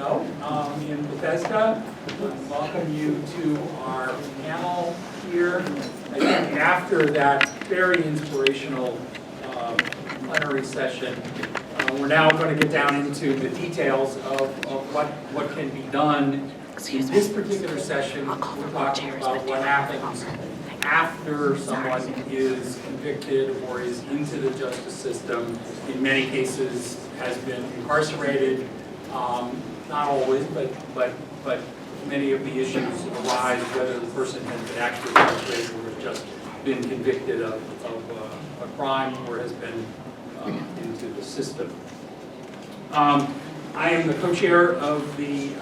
Bowe in Bethesda. Welcome you to our panel here. I think after that very inspirational plenary session, we're now going to get down into the details of what can be done. In this particular session, we're talking about what happens after someone is convicted or is into the justice system. In many cases, has been incarcerated. Not always, but many of the issues arise whether the person has been actually incarcerated or has just been convicted of a crime or has been into the system. I am the co-chair of the,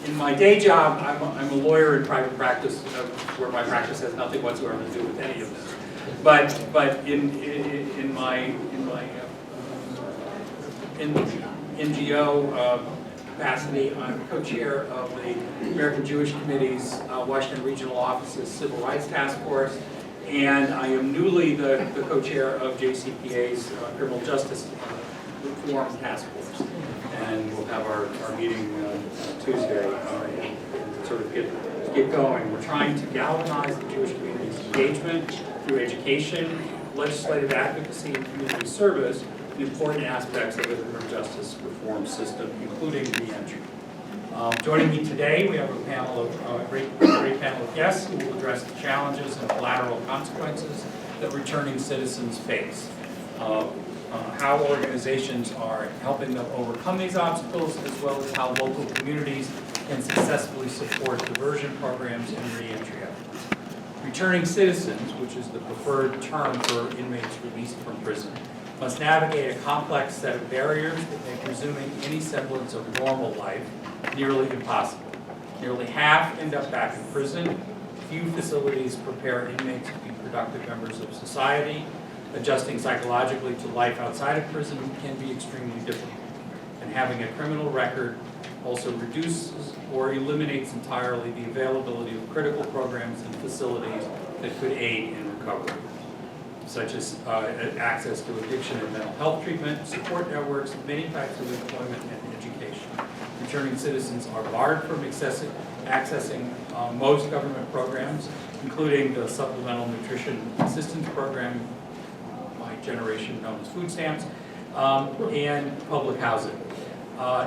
in my day job, I'm a lawyer in private practice, where my practice has nothing whatsoever to do with any of this. But in my NGO capacity, I'm co-chair of the American Jewish Committee's Washington Regional Office's Civil Rights Task Force, and I am newly the co-chair of JCPA's Criminal Justice Reform Task Force. And we'll have our meeting Tuesday and sort of get going. We're trying to galvanize the Jewish community's engagement through education, legislative advocacy, and community service, the important aspects of the criminal justice reform system, including reentry. Joining me today, we have a panel of a great panel of guests who will address the challenges and collateral consequences that returning citizens face. How organizations are helping them overcome these obstacles, as well as how local communities can successfully support diversion programs and reentry efforts. Returning citizens, which is the preferred term for inmates released from prison, must navigate a complex set of barriers that make resuming any semblance of normal life nearly impossible. Nearly half end up back in prison. Few facilities prepare inmates to be productive members of society. Adjusting psychologically to life outside of prison can be extremely difficult. And having a criminal record also reduces or eliminates entirely the availability of critical programs and facilities that could aid in recovery, such as access to addiction and mental health treatment, support networks, many types of employment and education. Returning citizens are barred from accessing most government programs, including the Supplemental Nutrition Assistance Program, my generation known as food stamps, and public housing.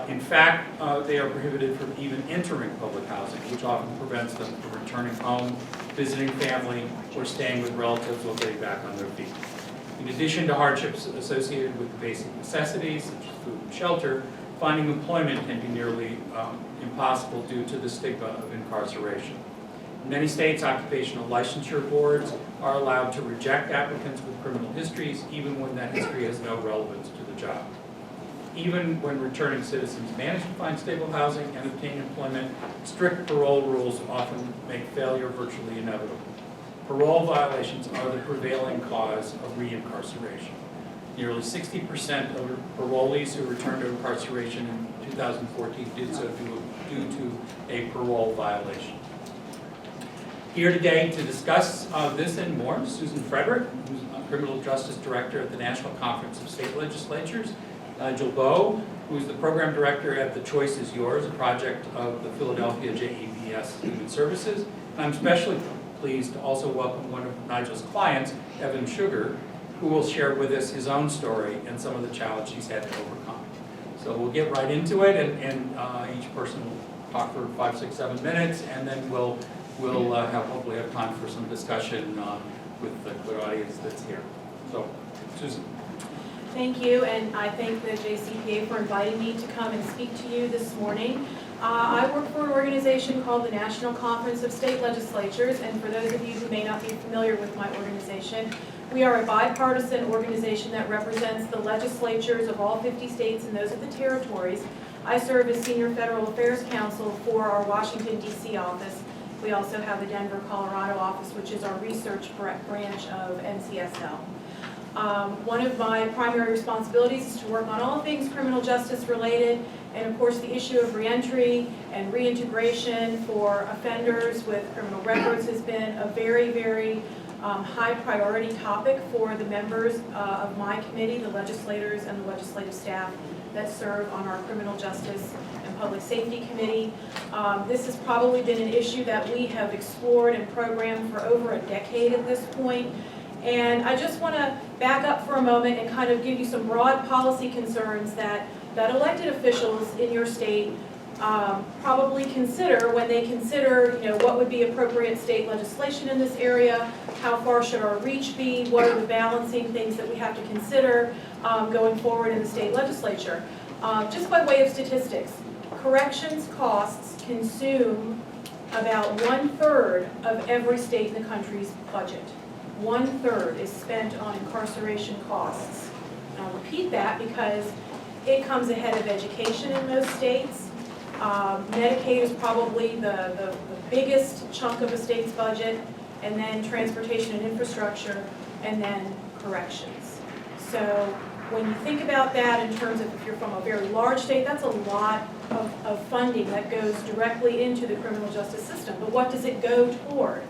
In fact, they are prohibited from even entering public housing, which often prevents them from returning home, visiting family, or staying with relatives while getting back on their feet. In addition to hardships associated with the basic necessities, such as food and shelter, finding employment can be nearly impossible due to the stigma of incarceration. In many states, occupational licensure boards are allowed to reject applicants with criminal histories, even when that history has no relevance to the job. Even when returning citizens manage to find stable housing and obtain employment, strict parole rules often make failure virtually inevitable. Parole violations are the prevailing cause of reincarceration. Nearly 60% of parolees who returned to incarceration in 2014 did so due to a parole violation. Here today to discuss this and more, Susan Frederick, who's a Criminal Justice Director at the National Conference of State Legislatures, Nigel Bowe, who is the Program Director at The Choice Is Yours, a project of the Philadelphia JEVS Human Services. And I'm especially pleased to also welcome one of Nigel's clients, Evan Schuerger, who will share with us his own story and some of the challenges he's had to overcome. So we'll get right into it, and each person will talk for 5, 6, 7 minutes, and then we'll hopefully have time for some discussion with the good audience that's here. So, Susan. Thank you, and I thank the JCPA for inviting me to come and speak to you this morning. I work for an organization called the National Conference of State Legislatures, and for those of you who may not be familiar with my organization, we are a bipartisan organization that represents the legislatures of all 50 states and those of the territories. I serve as Senior Federal Affairs Counsel for our Washington, D.C. office. We also have a Denver, Colorado office, which is our research branch of NCSL. One of my primary responsibilities is to work on all things criminal justice related, and of course the issue of reentry and reintegration for offenders with criminal records has been a very, very high priority topic for the members of my committee, the legislators and the legislative staff that serve on our Criminal Justice and Public Safety Committee. This has probably been an issue that we have explored and programmed for over a decade at this point. And I just want to back up for a moment and kind of give you some broad policy concerns that elected officials in your state probably consider when they consider, what would be appropriate state legislation in this area, how far should our reach be, what are the balancing things that we have to consider going forward in the state legislature. Just by way of statistics, corrections costs consume about 1/3 of every state in the country's budget. 1/3 is spent on incarceration costs. And I'll repeat that because it comes ahead of education in most states. Medicaid is probably the biggest chunk of a state's budget, and then transportation and infrastructure, and then corrections. So when you think about that in terms of if you're from a very large state, that's a lot of funding that goes directly into the criminal justice system. But what does it go toward?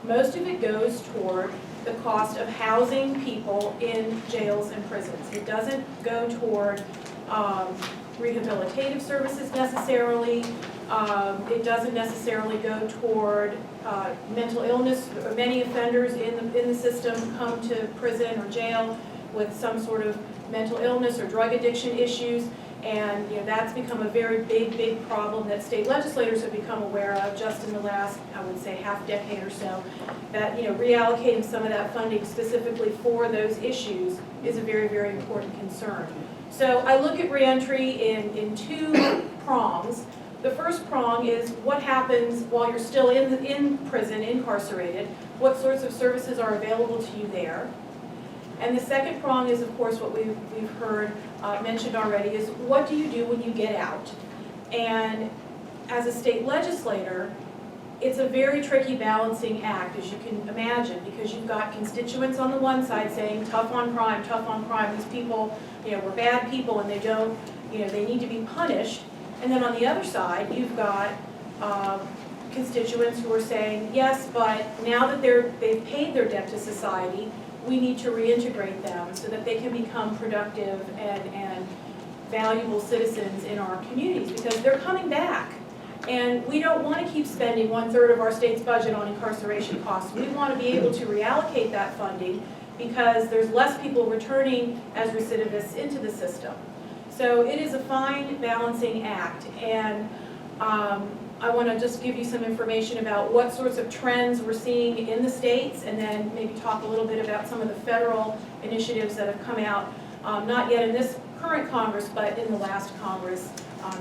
Most of it goes toward the cost of housing people in jails and prisons. It doesn't go toward rehabilitative services necessarily. It doesn't necessarily go toward mental illness. Many offenders in the system come to prison or jail with some sort of mental illness or drug addiction issues, and that's become a very big problem that state legislators have become aware of just in the last, I would say, half decade or so. That reallocating some of that funding specifically for those issues is a very important concern. So I look at reentry in two prongs. The first prong is what happens while you're still in prison, incarcerated. What sorts of services are available to you there? And the second prong is, of course, what we've heard mentioned already, is what do you do when you get out? And as a state legislator, it's a very tricky balancing act, as you can imagine, because you've got constituents on the one side saying, tough on crime, these people, were bad people and they don't, they need to be punished. And then on the other side, you've got constituents who are saying, yes, but now that they've paid their debt to society, we need to reintegrate them so that they can become productive and valuable citizens in our communities, because they're coming back. And we don't want to keep spending 1/3 of our state's budget on incarceration costs. We want to be able to reallocate that funding because there's less people returning as recidivists into the system. So it is a fine balancing act, and I want to just give you some information about what sorts of trends we're seeing in the states, and then maybe talk a little bit about some of the federal initiatives that have come out, not yet in this current Congress, but in the last Congress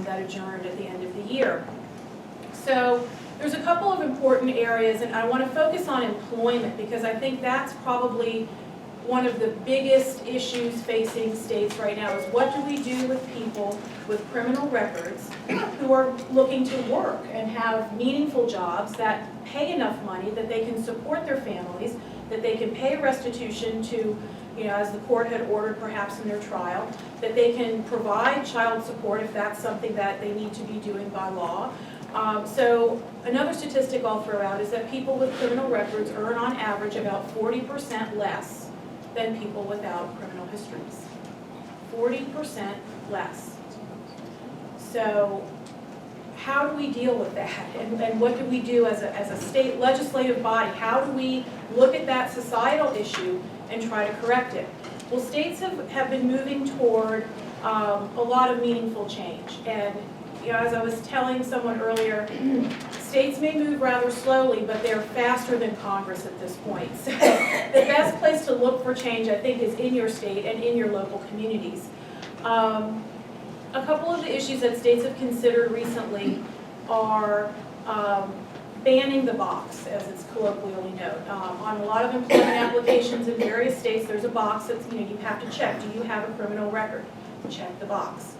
that adjourned at the end of the year. So there's a couple of important areas, and I want to focus on employment because I think that's probably one of the biggest issues facing states right now, is what do we do with people with criminal records who are looking to work and have meaningful jobs that pay enough money that they can support their families, that they can pay restitution to, as the court had ordered perhaps in their trial, that they can provide child support if that's something that they need to be doing by law. So another statistic I'll throw out is that people with criminal records earn on average about 40% less than people without criminal histories. 40% less. So how do we deal with that? And what do we do as a state legislative body? How do we look at that societal issue and try to correct it? Well, states have been moving toward a lot of meaningful change. And as I was telling someone earlier, states may move rather slowly, but they're faster than Congress at this point. So the best place to look for change, I think, is in your state and in your local communities. A couple of the issues that states have considered recently are banning the box, as it's colloquially known. On a lot of employment applications in various states, there's a box that's, you have to check, do you have a criminal record? Check the box.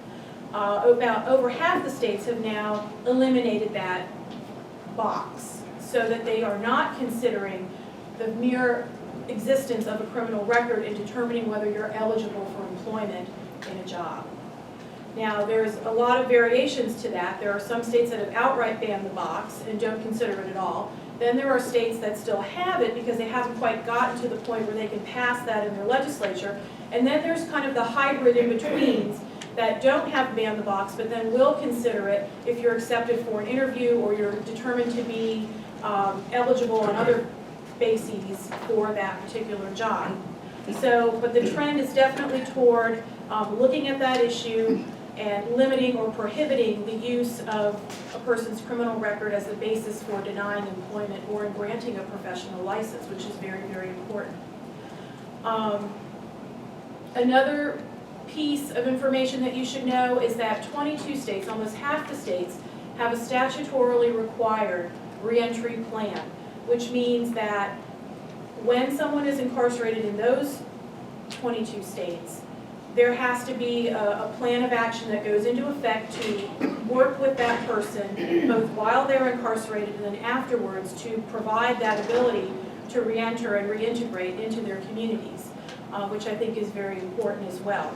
About over half the states have now eliminated that box so that they are not considering the mere existence of a criminal record in determining whether you're eligible for employment in a job. Now, there's a lot of variations to that. There are some states that have outright banned the box and don't consider it at all. Then there are states that still have it because they haven't quite gotten to the point where they can pass that in their legislature. And then there's kind of the hybrid in-betweens that don't have ban the box, but then will consider it if you're accepted for an interview or you're determined to be eligible on other bases for that particular job. So, but the trend is definitely toward looking at that issue and limiting or prohibiting the use of a person's criminal record as the basis for denying employment or in granting a professional license, which is very, very important. Another piece of information that you should know is that 22 states, almost half the states, have a statutorily required reentry plan, which means that when someone is incarcerated in those 22 states, there has to be a plan of action that goes into effect to work with that person both while they're incarcerated and then afterwards to provide that ability to reenter and reintegrate into their communities, which I think is very important as well.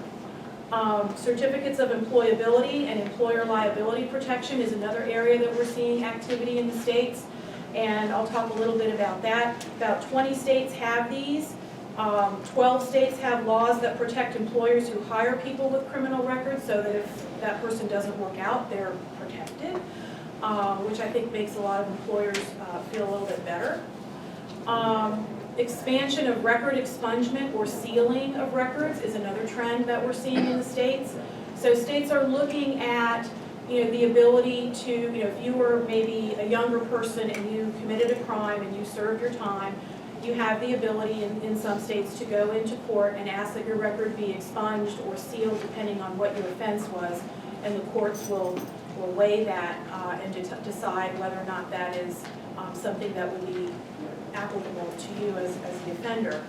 Certificates of employability and employer liability protection is another area that we're seeing activity in the states, and I'll talk a little bit about that. About 20 states have these. 12 states have laws that protect employers who hire people with criminal records so that if that person doesn't work out, they're protected, which I think makes a lot of employers feel a little bit better. Expansion of record expungement or sealing of records is another trend that we're seeing in the states. So states are looking at the ability to, if you were maybe a younger person and you committed a crime and you served your time, you have the ability in some states to go into court and ask that your record be expunged or sealed depending on what your offense was, and the courts will weigh that and decide whether or not that is something that would be applicable to you as the offender.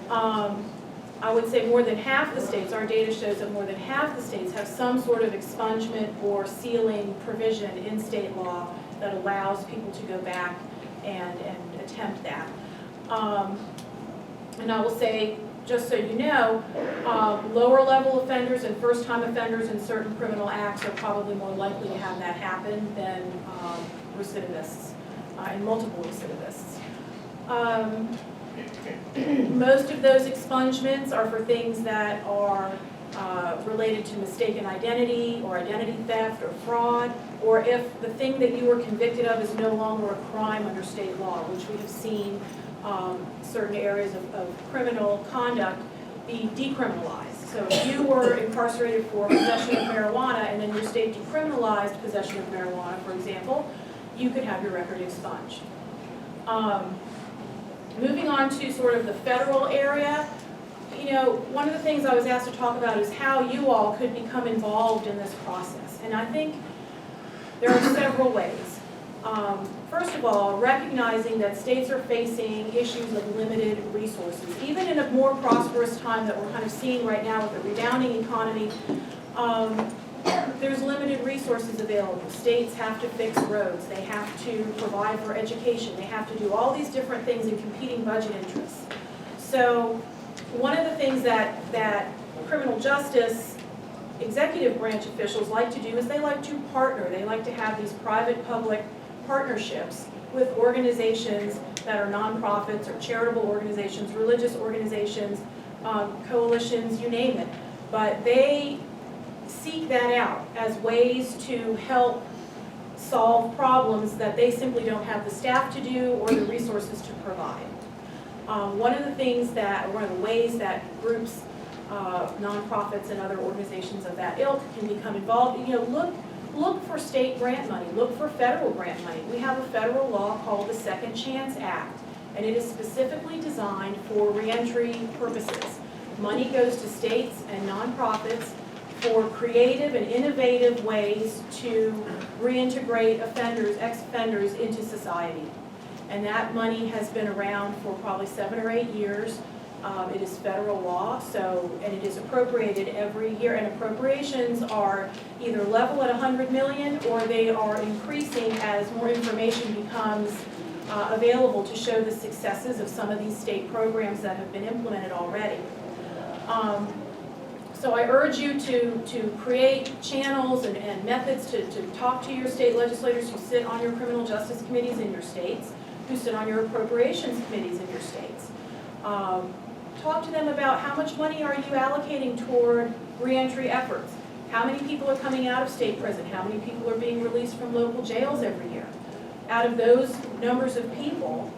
I would say more than half the states, our data shows that more than half the states have some sort of expungement or sealing provision in state law that allows people to go back and attempt that. And I will say, just so you know, lower level offenders and first-time offenders in certain criminal acts are probably more likely to have that happen than recidivists and multiple recidivists. Most of those expungements are for things that are related to mistaken identity or identity theft or fraud, or if the thing that you were convicted of is no longer a crime under state law, which we have seen certain areas of criminal conduct be decriminalized. So if you were incarcerated for possession of marijuana and then your state decriminalized possession of marijuana, for example, you could have your record expunged. Moving on to sort of the federal area, one of the things I was asked to talk about is how you all could become involved in this process. And I think there are several ways. First of all, recognizing that states are facing issues of limited resources. Even in a more prosperous time that we're kind of seeing right now with the rebounding economy, there's limited resources available. States have to fix roads, they have to provide for education, they have to do all these different things in competing budget interests. So one of the things that criminal justice executive branch officials like to do is they like to partner. They like to have these private-public partnerships with organizations that are nonprofits or charitable organizations, religious organizations, coalitions, you name it. But they seek that out as ways to help solve problems that they simply don't have the staff to do or the resources to provide. One of the ways that groups, nonprofits and other organizations of that ilk can become involved, look for state grant money, look for federal grant money. We have a federal law called the Second Chance Act, and it is specifically designed for reentry purposes. Money goes to states and nonprofits for creative and innovative ways to reintegrate offenders, ex-offenders into society. And that money has been around for probably 7 or 8 years. It is federal law, and it is appropriated every year, and appropriations are either level at $100 million or they are increasing as more information becomes available to show the successes of some of these state programs that have been implemented already. So I urge you to create channels and methods to talk to your state legislators who sit on your criminal justice committees in your states, who sit on your appropriations committees in your states. Talk to them about how much money are you allocating toward reentry efforts. How many people are coming out of state prison? How many people are being released from local jails every year? Out of those numbers of people,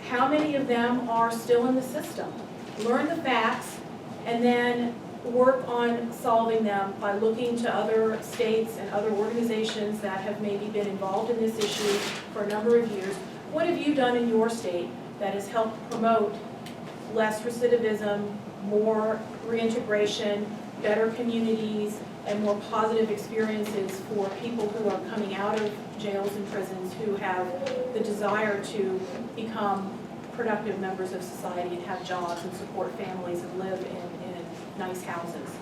how many of them are still in the system? Learn the facts and then work on solving them by looking to other states and other organizations that have maybe been involved in this issue for a number of years. What have you done in your state that has helped promote less recidivism, more reintegration, better communities, and more positive experiences for people who are coming out of jails and prisons who have the desire to become productive members of society and have jobs and support families and live in nice houses.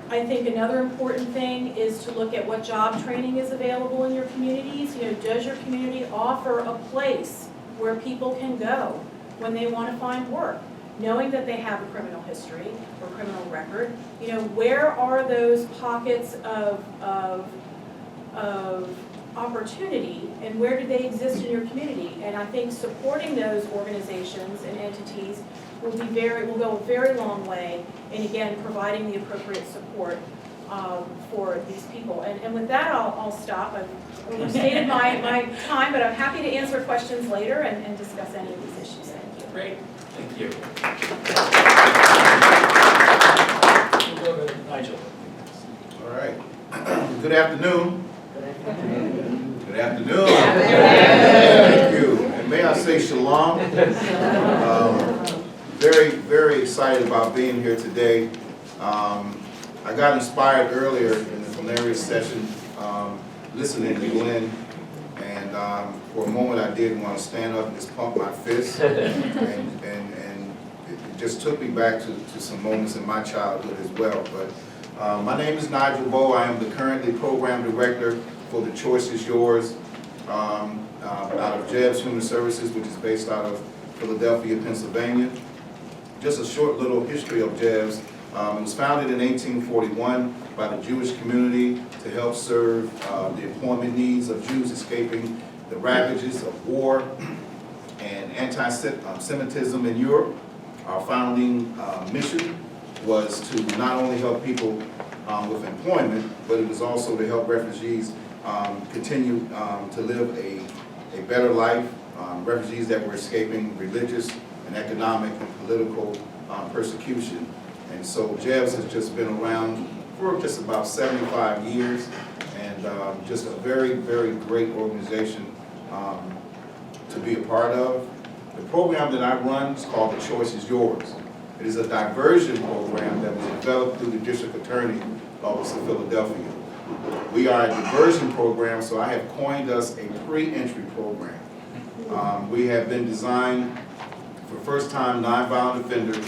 I think another important thing is to look at what job training is available in your communities. Does your community offer a place where people can go when they want to find work, knowing that they have a criminal history or criminal record? Where are those pockets of opportunity, and where do they exist in your community? And I think supporting those organizations and entities will go a very long way in, again, providing the appropriate support for these people. And with that, I'll stop. I've overstated my time, but I'm happy to answer questions later and discuss any of these issues. Thank you. Great, thank you. We'll go to Nigel. All right. Good afternoon. Good afternoon. Thank you. And may I say shalom? Very, very excited about being here today. I got inspired earlier in the plenary session listening to Glenn, and for a moment I did want to stand up and just pump my fist, and it just took me back to some moments in my childhood as well. But my name is Nigel Bowe. I am the currently program director for The Choice is Yours out of JEVS Human Services, which is based out of Philadelphia, Pennsylvania. Just a short little history of JEVS. It was founded in 1841 by the Jewish community to help serve the employment needs of Jews escaping the ravages of war and anti-Semitism in Europe. Our founding mission was to not only help people with employment, but it was also to help refugees continue to live a better life, refugees that were escaping religious and economic and political persecution. And so JEVS has just been around for just about 75 years, and just a very, very great organization to be a part of. The program that I run is called The Choice is Yours. It is a diversion program that was developed through the District Attorney Office of Philadelphia. We are a diversion program, so I have coined us a pre-entry program. We have been designed for first-time nonviolent offenders,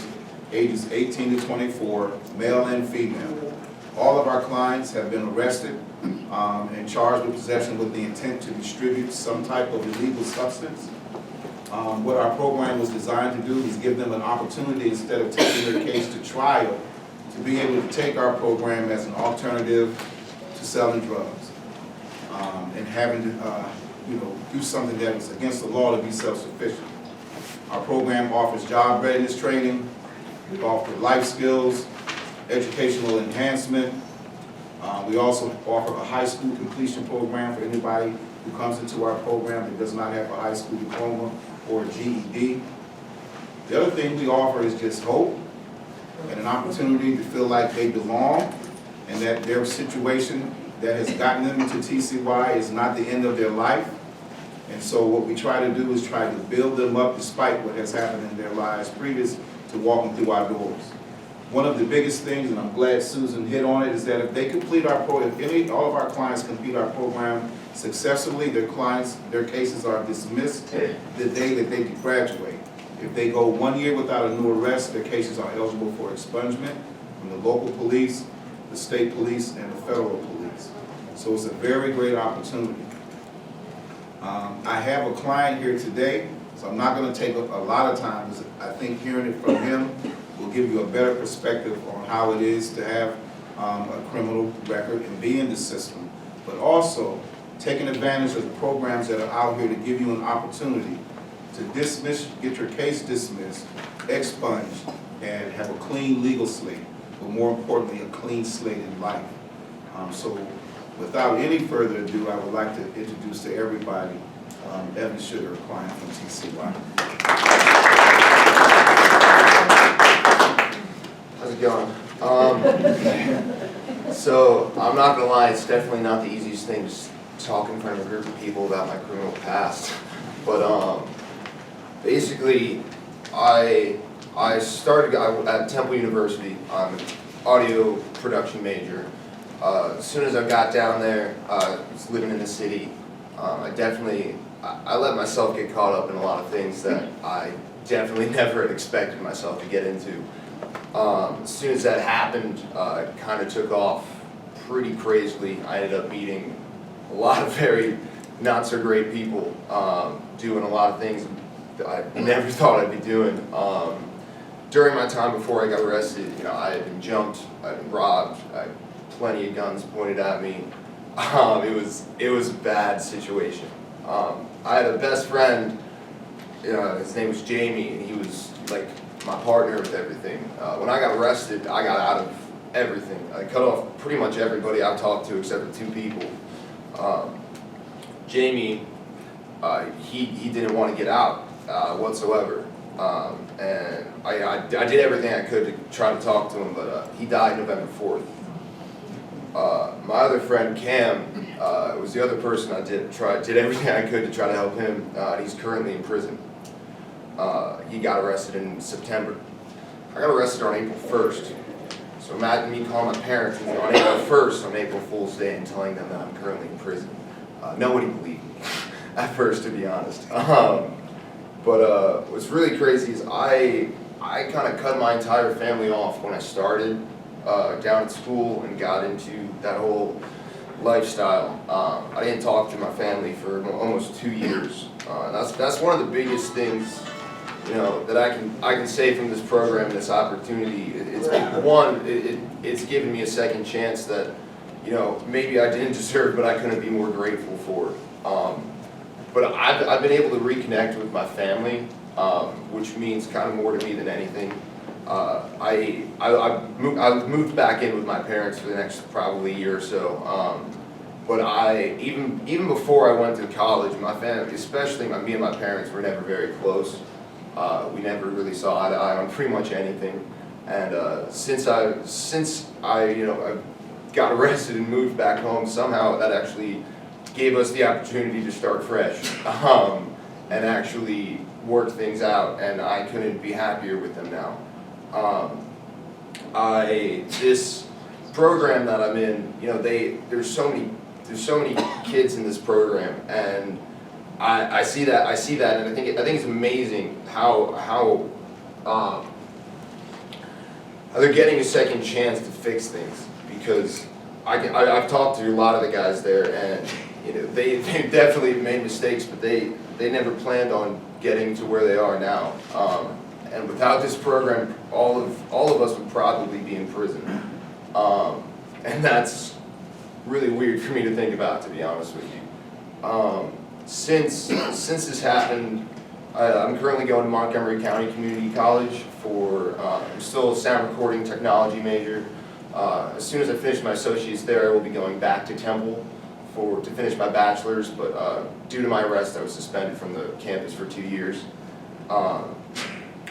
ages 18 to 24, male and female. All of our clients have been arrested and charged with possession with the intent to distribute some type of illegal substance. What our program was designed to do is give them an opportunity, instead of taking their case to trial, to be able to take our program as an alternative to selling drugs and having to do something that was against the law to be self-sufficient. Our program offers job readiness training, we offer life skills, educational enhancement. We also offer a high school completion program for anybody who comes into our program that does not have a high school diploma or a GED. The other thing we offer is just hope and an opportunity to feel like they belong and that their situation that has gotten them into TCY is not the end of their life. And so what we try to do is try to build them up despite what has happened in their lives previous to walking through our doors. One of the biggest things, and I'm glad Susan hit on it, is that if they complete our program, all of our clients complete our program successfully, their cases are dismissed the day that they graduate. If they go 1 year without a new arrest, their cases are eligible for expungement from the local police, the state police, and the federal police. So it's a very great opportunity. I have a client here today, so I'm not going to take a lot of time, because I think hearing it from him will give you a better perspective on how it is to have a criminal record and be in the system, but also taking advantage of the programs that are out here to give you an opportunity to dismiss, get your case dismissed, expunged, and have a clean legal slate, but more importantly, a clean slate in life. So without any further ado, I would like to introduce to everybody Evan Schuerger, client from TCY. How's it going? So I'm not gonna lie, it's definitely not the easiest thing to talk in front of a group of people about my criminal past. But basically, I started at Temple University. I'm an audio production major. As soon as I got down there, I was living in the city. I let myself get caught up in a lot of things that I definitely never had expected myself to get into. As soon as that happened, it kind of took off pretty crazily. I ended up meeting a lot of very not so great people, doing a lot of things that I never thought I'd be doing. During my time before I got arrested, I had been jumped, I'd been robbed, I had plenty of guns pointed at me. It was a bad situation. I had a best friend, his name was Jamie, and he was like my partner with everything. When I got arrested, I got out of everything. I cut off pretty much everybody I talked to except for 2 people. Jamie, he didn't want to get out whatsoever. And I did everything I could to try to talk to him, but he died November 4th. My other friend Cam was the other person I did everything I could to try to help him. He's currently in prison. He got arrested in September. I got arrested on April 1st. So imagine me calling my parents on April 1st on April Fool's Day and telling them that I'm currently in prison. Nobody believed me at first, to be honest. But what's really crazy is I kind of cut my entire family off when I started down at school and got into that whole lifestyle. I didn't talk to my family for almost 2 years. That's one of the biggest things, that I can say from this program, this opportunity. It's given me a second chance that, maybe I didn't deserve, but I couldn't be more grateful for. But I've been able to reconnect with my family, which means kind of more to me than anything. I moved back in with my parents for the next probably year or so. But even before I went to college, my family, especially me and my parents, were never very close. We never really saw eye to eye on pretty much anything. And since I got arrested and moved back home, somehow that actually gave us the opportunity to start fresh and actually work things out. And I couldn't be happier with them now. This program that I'm in, there's so many kids in this program, and I see that, and I think it's amazing how they're getting a second chance to fix things, because I've talked to a lot of the guys there, and they definitely made mistakes, but they never planned on getting to where they are now. And without this program, all of us would probably be in prison. And that's really weird for me to think about, to be honest with you. Since this happened, I'm currently going to Montgomery County Community College I'm still a sound recording technology major. As soon as I finish my associates there, I will be going back to Temple to finish my bachelor's, but due to my arrest, I was suspended from the campus for 2 years.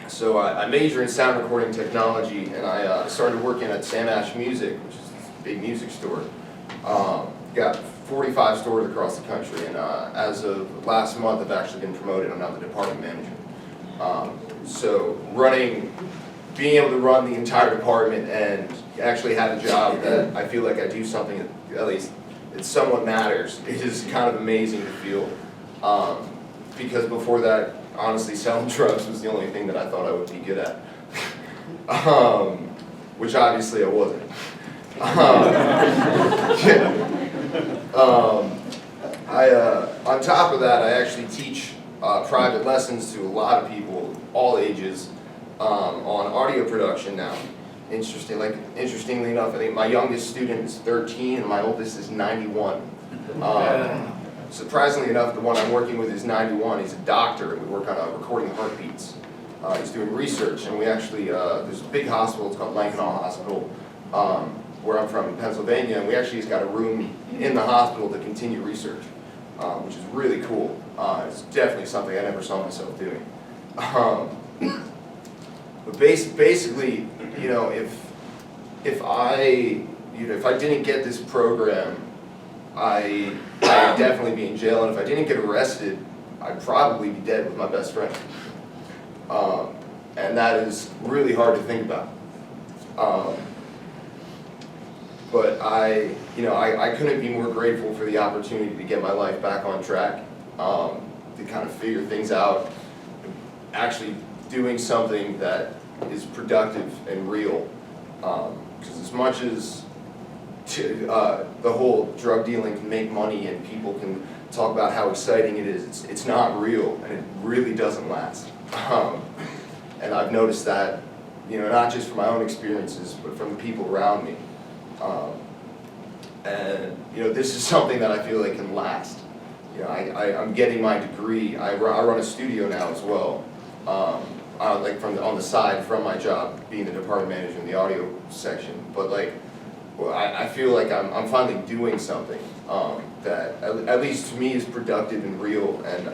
So I major in sound recording technology, and I started working at Sam Ash Music, which is this big music store. Got 45 stores across the country, and as of last month, I've actually been promoted. I'm now the department manager. So being able to run the entire department and actually have a job that I feel like I do something that at least it somewhat matters, it is kind of amazing to feel. Because before that, honestly, selling drugs was the only thing that I thought I would be good at. Which obviously I wasn't. On top of that, I actually teach private lessons to a lot of people, all ages, on audio production now. Interestingly enough, I think my youngest student is 13 and my oldest is 91. Surprisingly enough, the one I'm working with is 91. He's a doctor, and we work on recording heartbeats. He's doing research, and we actually, there's a big hospital, it's called Lankenau Hospital, where I'm from in Pennsylvania, and we actually just got a room in the hospital to continue research, which is really cool. It's definitely something I never saw myself doing. But basically, you know, if I didn't get this program, I'd definitely be in jail, and if I didn't get arrested, I'd probably be dead with my best friend. And that is really hard to think about. But I couldn't be more grateful for the opportunity to get my life back on track, to kind of figure things out, actually doing something that is productive and real. Because as much as the whole drug dealing can make money and people can talk about how exciting it is, it's not real, and it really doesn't last. And I've noticed that, you know, not just from my own experiences, but from the people around me. And you know, this is something that I feel like can last. You know, I'm getting my degree. I run a studio now as well, like on the side from my job, being the department manager in the audio section. But like, well, I feel like I'm finally doing something that at least to me is productive and real, and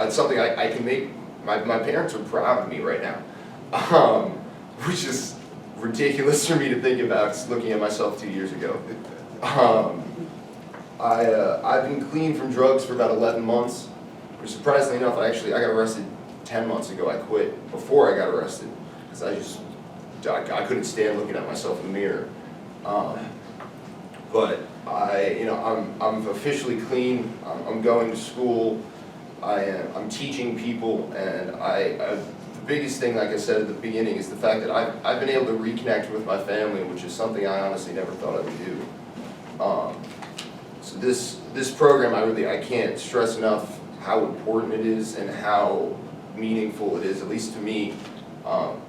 it's something I can make. My parents are proud of me right now, which is ridiculous for me to think about looking at myself 2 years ago. I've been clean from drugs for about 11 months, which surprisingly enough, I got arrested 10 months ago. I quit before I got arrested, because I couldn't stand looking at myself in the mirror. But I'm officially clean. I'm going to school. I'm teaching people, and the biggest thing, like I said at the beginning, is the fact that I've been able to reconnect with my family, which is something I honestly never thought I would do. So this program, I can't stress enough how important it is and how meaningful it is, at least to me,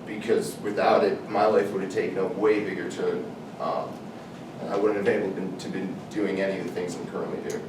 because without it, my life would have taken a way bigger turn, and I wouldn't have been able to been doing any of the things I'm currently doing.